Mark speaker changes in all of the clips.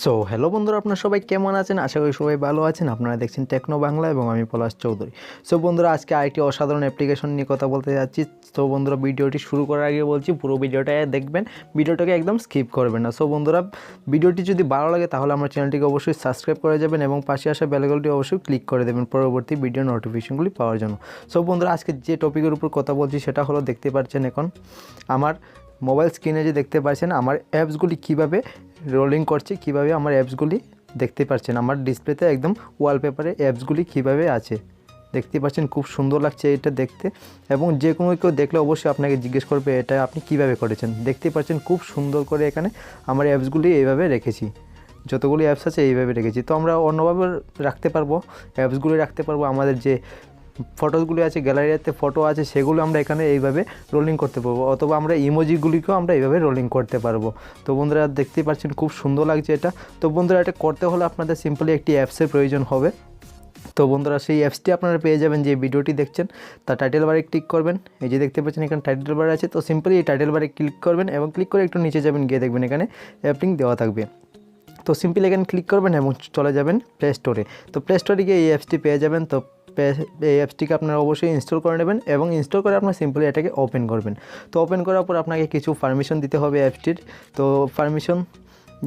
Speaker 1: So hello বন্ধুরা, আপনারা সবাই কেমন আছেন? আশা করি সবাই ভালো আছেন। আপনারা দেখছেন টেকনো বাংলা এবং আমি পলাশ চৌধুরী। সো বন্ধুরা, আজকে আরেকটি অসাধারণ অ্যাপ্লিকেশন নিয়ে কথা বলতে যাচ্ছি। তো বন্ধুরা, ভিডিওটি শুরু করার আগে বলছি পুরো ভিডিওটা দেখবেন, ভিডিওটাকে একদম স্কিপ করবেন না। সো বন্ধুরা, ভিডিওটি যদি ভালো লাগে তাহলে আমার চ্যানেলটিকে অবশ্যই সাবস্ক্রাইব করে যাবেন এবং পাশে আসা বেলআইকনটি অবশ্যই ক্লিক করে দেবেন পরবর্তী ভিডিও নোটিফিকেশনগুলি পাওয়ার জন্য। সো বন্ধুরা, আজকে যে টপিকের উপর কথা বলছি সেটা হলো, দেখতে পাচ্ছেন এখন আমার মোবাইল স্ক্রিনে যে দেখতে পাচ্ছেন আমার অ্যাপসগুলি কীভাবে রোলিং করছে, কীভাবে আমার অ্যাপসগুলি দেখতে পাচ্ছেন আমার ডিসপ্লেতে একদম ওয়ালপেপারে অ্যাপসগুলি কীভাবে আছে দেখতে পাচ্ছেন। খুব সুন্দর লাগছে এটা দেখতে, এবং যে কোনো কেউ দেখলে অবশ্যই আপনাকে জিজ্ঞেস করবে এটা আপনি কীভাবে করেছেন। দেখতে পাচ্ছেন খুব সুন্দর করে এখানে আমার অ্যাপসগুলি এইভাবে রেখেছি, যতগুলি অ্যাপস আছে এইভাবে রেখেছি। তো আমরা অন্যভাবে রাখতে পারবো, অ্যাপসগুলি রাখতে পারবো, আমাদের যে ফটোগুলি আছে গ্যালারিতে ফটো আছে সেগুলো আমরা এখানে এইভাবে রোলিং করতে পারবো, অথবা আমরা ইমোজিগুলিকেও আমরা এইভাবে রোলিং করতে পারবো। তো বন্ধুরা, দেখতে পাচ্ছেন খুব সুন্দর লাগছে এটা। তো বন্ধুরা, এটা করতে হলে আপনাদের সিম্পলি একটি অ্যাপসের প্রয়োজন হবে। তো বন্ধুরা, সেই অ্যাপসটি আপনারা পেয়ে যাবেন যে ভিডিওটি দেখছেন তার টাইটেল বারে ক্লিক করবেন। এই যে দেখতে পাচ্ছেন এখানে টাইটেল বার আছে, তো সিম্পলি এই টাইটেল বারে ক্লিক করবেন এবং ক্লিক করে একটু নিচে যাবেন, গিয়ে দেখবেন এখানে অ্যাপ লিঙ্ক দেওয়া থাকবে। তো সিম্পলি এখানে ক্লিক করবেন এবং চলে যাবেন প্লে স্টোরে। তো প্লে স্টোরে গিয়ে এই অ্যাপসটি পেয়ে যাবেন। তো এই অ্যাপসটিকে আপনারা অবশ্যই ইনস্টল করে নেবেন এবং ইনস্টল করে আপনার সিম্পলি এটাকে ওপেন করবেন। তো ওপেন করার পর আপনাকে কিছু পারমিশন দিতে হবে অ্যাপসটির। তো পারমিশন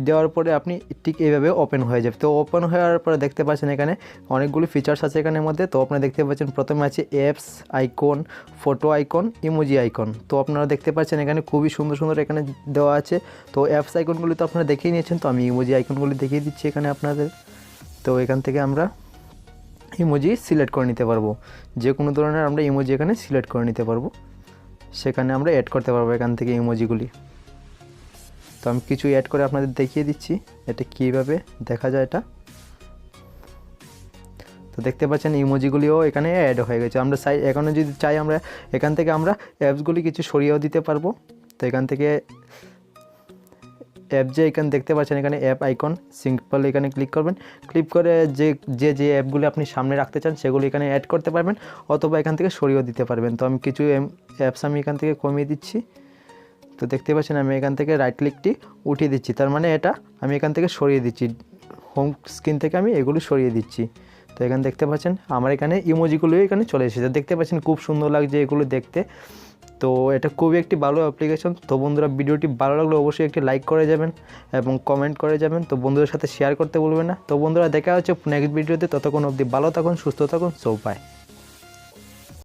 Speaker 1: দেওয়ার পরে আপনি ঠিক এইভাবে ওপেন হয়ে যাবে। তো ওপেন হওয়ার পরে দেখতে পাচ্ছেন এখানে অনেকগুলি ফিচার্স আছে এখানের মধ্যে। তো আপনারা দেখতে পাচ্ছেন প্রথমে আছে apps icon, photo icon, emoji icon. তো আপনারা দেখতে পাচ্ছেন এখানে খুবই সুন্দর সুন্দর এখানে দেওয়া আছে। তো অ্যাপস আইকনগুলি তো আপনারা দেখেই নিয়েছেন, তো আমি ইমোজি আইকনগুলি দেখিয়ে দিচ্ছি এখানে আপনাদের। তো এখান থেকে আমরা ইমোজি সিলেক্ট করে নিতে পারবো, যে কোনো ধরনের আমরা ইমোজি এখানে সিলেক্ট করে নিতে পারবো, সেখানে আমরা অ্যাড করতে পারবো এখান থেকে ইমোজিগুলি। তো আমি কিছু অ্যাড করে আপনাদের দেখিয়ে দিচ্ছি এটা কীভাবে দেখা যায় এটা। তো দেখতে পাচ্ছেন ইমোজিগুলিও এখানে অ্যাড হয়ে গেছে। আমরা এখানে যদি চাই আমরা এখান থেকে আমরা অ্যাপসগুলি কিছু সরিয়েও দিতে পারবো। তো এখান থেকে অ্যাপ যে এখানে দেখতে পাচ্ছেন এখানে অ্যাপ আইকন, সিম্পল এখানে ক্লিক করবেন। ক্লিক করে যে অ্যাপগুলি আপনি সামনে রাখতে চান সেগুলি এখানে অ্যাড করতে পারবেন, অথবা এখান থেকে সরিয়েও দিতে পারবেন। তো আমি কিছু অ্যাপস আমি এখান থেকে কমিয়ে দিচ্ছি। তো দেখতে পাচ্ছেন আমি এখান থেকে রাইট ক্লিকটি উঠিয়ে দিচ্ছি, তার মানে এটা আমি এখান থেকে সরিয়ে দিচ্ছি, হোম স্ক্রিন থেকে আমি এগুলি সরিয়ে দিচ্ছি। তো এখানে দেখতে পাচ্ছেন আমার এখানে ইমোজিগুলোও এখানে চলে এসেছে। দেখতে পাচ্ছেন খুব সুন্দর লাগছে এগুলো দেখতে। তো এটা খুবই একটি ভালো অ্যাপ্লিকেশন। তো বন্ধুরা, ভিডিওটি ভালো লাগলে অবশ্যই একটি লাইক করে যাবেন এবং কমেন্ট করে যাবেন। তো বন্ধুদের সাথে শেয়ার করতে ভুলবেন না। তো বন্ধুরা, দেখা হচ্ছে নেক্সট ভিডিওতে। ততক্ষণ অবধি ভালো থাকুন, সুস্থ থাকুন। So by.